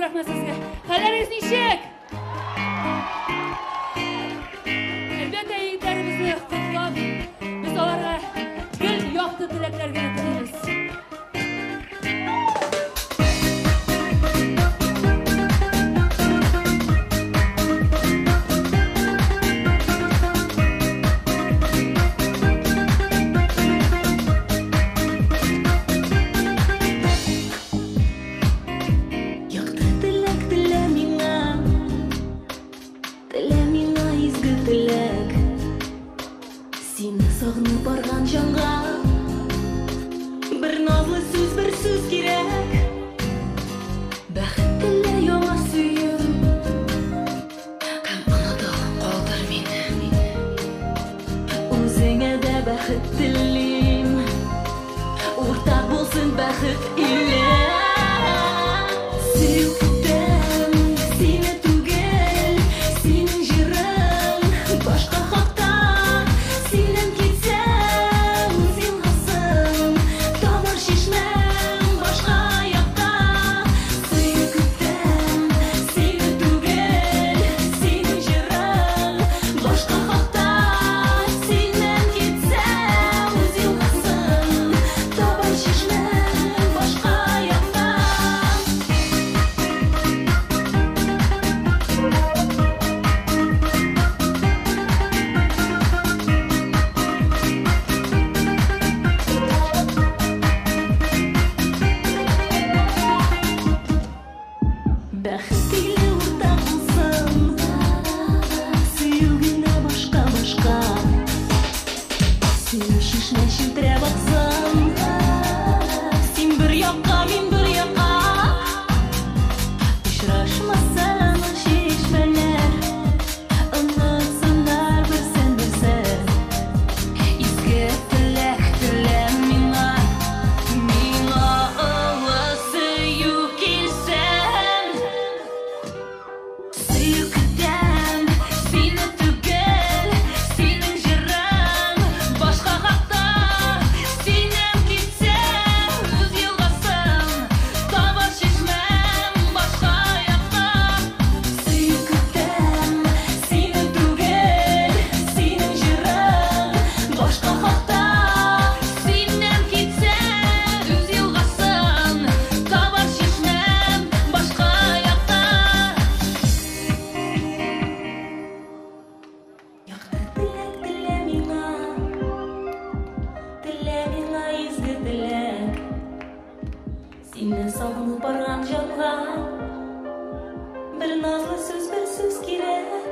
рахмет сізге. Қаларыңыз нешек? Әлбәттә, егеттерімізді құттықтап, біз оларға гүл яқты тілектерге тілейміз. Сені сағынып барған жанға бір назлы сөз, бір сөз керек. Бақыт тіле яңа сүйім, кім ұнатып қалдыр мені. Өзіңе де бақыт тілейм, ортақ болсын бақыт иле. Бақыт иле ортақ болсын, сүйгені башқа-башқа. Сен шешме шілтіреп ақсын, сен бір яққа, мен бір яққа. Ұшырашмасаң шешмелер, ұнатсындар бірсін-бірсін. Изгі тілек тілем миңа ұлы сүйу келсін. Сүйу күтем, сені түгел, сенің жырың башқа хақта. Сенен кетсем, өз елғасың, табар шешмем башқа аяқта. Сүйу күтем, сені түгел, сенің жырың башқа хақта. Сенен кетсем, өз елғасың, табар шешмем башқа аяқта. Яқты тілек тіле миңа, изгі тілек. Сені сағынып барған жанға бір назлы сөз, бір сөз керек.